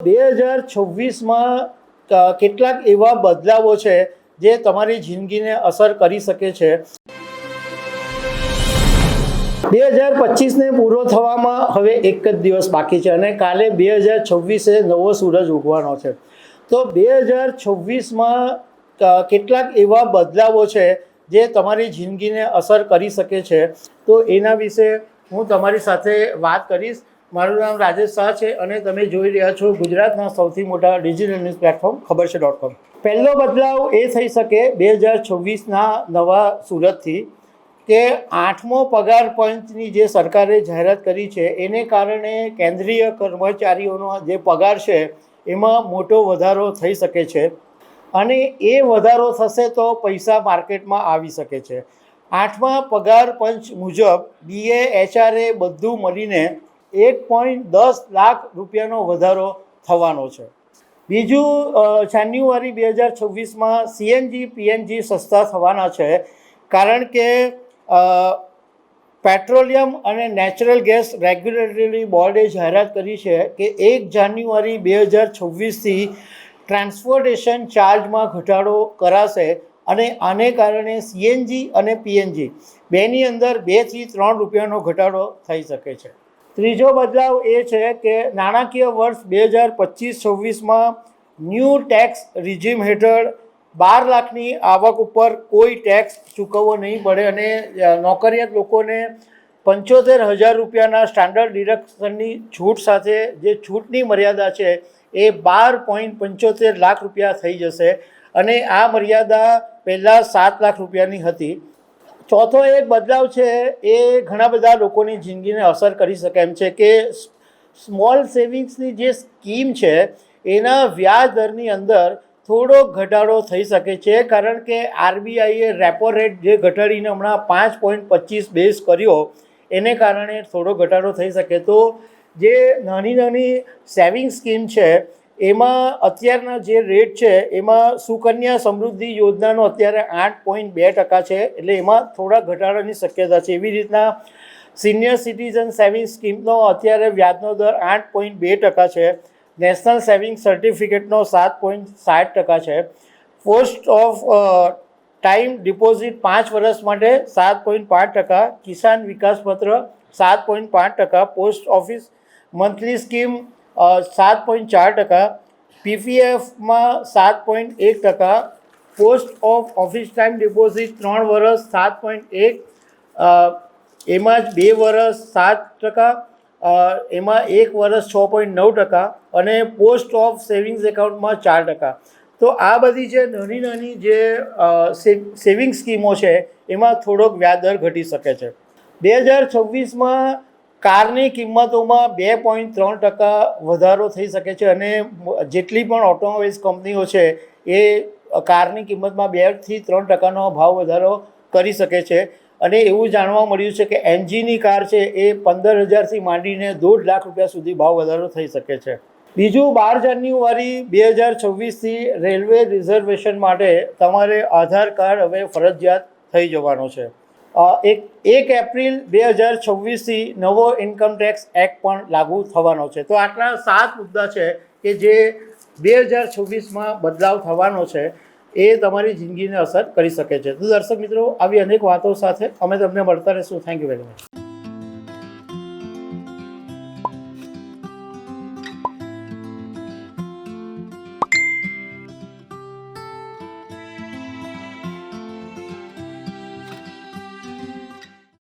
2026માં કેટલાક એવા બદલાવો છે જે તમારી જિંદગીને અસર કરી શકે છે। 2025ને પૂરો થવામાં હવે એક જ દિવસ બાકી છે અને કાલે 2026એ નવો સૂરજ ઉગવાનો છે। તો 2026માં કેટલાક એવા બદલાવો છે જે તમારી જિંદગીને અસર કરી શકે છે। તો એના વિશે હું તમારી સાથે વાત કરીશ। મારું નામ રાજેશ શાહ છે અને તમે જોઈ રહ્યા છો ગુજરાતના સૌથી મોટા ડિજિટલ ન્યૂઝ પ્લેટફોર્મ ખબરછે.com। પહેલો બદલાવ એ થઈ શકે 2026ના નવા સુરતથી કે 8મો પગાર પંચની જે સરકારે જાહેરાત કરી છે એને કારણે કેન્દ્રીય કર્મચારીઓનો જે પગાર છે એમાં મોટો વધારો થઈ શકે છે અને એ વધારો થશે તો પૈસા માર્કેટમાં આવી શકે છે। 8મા પગાર પંચ મુજબ BA HRA બધું મળીને 1.10 લાખ રૂપિયાનો વધારો થવાનો છે। બીજું, જાન્યુઆરી 2026માં CNG PNG સસ્તા થવાના છે કારણ કે પેટ્રોલિયમ અને નેચરલ ગેસ રેગ્યુલેટરી બોર્ડે જાહેરાત કરી છે કે 1 જાન્યુઆરી 2026થી ટ્રાન્સપોર્ટેશન ચાર્જમાં ઘટાડો કરાશે અને આને કારણે CNG અને PNG બેની અંદર 2 થી 3 રૂપિયાનો ઘટાડો થઈ શકે છે। ત્રીજો બદલાવ એ છે કે નાણાકીય વર્ષ 2025-26માં ન્યૂ ટેક્સ રિજીમ હેઠળ 12 લાખની આવક ઉપર કોઈ ટેક્સ ચૂકવવો નહીં પડે અને નોકરિયાત લોકોને 75,000 રૂપિયાના સ્ટાન્ડર્ડ ડિડક્શનની છૂટ સાથે જે છૂટની મર્યાદા છે એ 12.75 લાખ રૂપિયા થઈ જશે અને આ મર્યાદા પહેલાં 7 લાખ રૂપિયાની હતી। ચોથો એક બદલાવ છે એ ઘણા બધા લોકોની જિંદગીને અસર કરી શકે એમ છે કે સ્મોલ સેવિંગ્સની જે સ્કીમ છે એના વ્યાજ દરની અંદર થોડો ઘટાડો થઈ શકે છે કારણ કે RBIએ રેપો રેટ જે ઘટાડીને હમણાં 5.25 બેઝ કર્યો એને કારણે થોડો ઘટાડો થઈ શકે। તો જે નાની નાની સેવિંગ સ્કીમ છે એમાં અત્યારના જે રેટ છે એમાં સુકન્યા સમૃદ્ધિ યોજનાનો અત્યારે 8.2% છે એટલે એમાં થોડા ઘટાડાની શક્યતા છે। એવી રીતના સિનિયર સિટીઝન સેવિંગ સ્કીમનો અત્યારે વ્યાજનો દર 8.2% છે। નેશનલ સેવિંગ સર્ટિફિકેટનો 7.60% છે। પોસ્ટ ઓફ ટાઈમ ડિપોઝિટ 5 વર્ષ માટે 7.5%, કિસાન વિકાસ પત્ર 7.5%, post office monthly scheme 7.4%, PPFમાં 7.1%, post of office time deposit 3 વર્ષ 7.1%, એમાં જ 2 વર્ષ 7%, એમાં 1 વર્ષ 6.9% અને પોસ્ટ ઓફ સેવિંગ્સ એકાઉન્ટમાં 4%। તો આ બધી જે નાની નાની જે સેવિંગ સ્કીમો છે એમાં થોડોક વ્યાજદર ઘટી શકે છે। 2026માં કારની કિંમતોમાં 2.3% વધારો થઈ શકે છે અને જેટલી પણ ઓટોમોબાઈલ્સ કંપનીઓ છે એ કારની કિંમતમાં 2 થી 3%નો ભાવ વધારો કરી શકે છે અને એવું જાણવા મળ્યું છે કે MGની કાર છે એ 15,000થી માંડીને 1.5 લાખ રૂપિયા સુધી ભાવ વધારો થઈ શકે છે। બીજું, 12 જાન્યુઆરી 2026થી રેલવે રિઝર્વેશન માટે તમારે આધાર કાર્ડ હવે ફરજિયાત થઈ જવાનો છે। 1 એપ્રિલ 2026થી નવો ઇન્કમ ટેક્સ એક્ટ પણ લાગુ થવાનો છે। તો આટલા 7 મુદ્દા છે કે જે 2026માં બદલાવ થવાનો છે એ તમારી જિંદગીને અસર કરી શકે છે। તો દર્શક મિત્રો, આવી અનેક વાતો સાથે અમે તમને મળતા રહીશું। Thank you very much.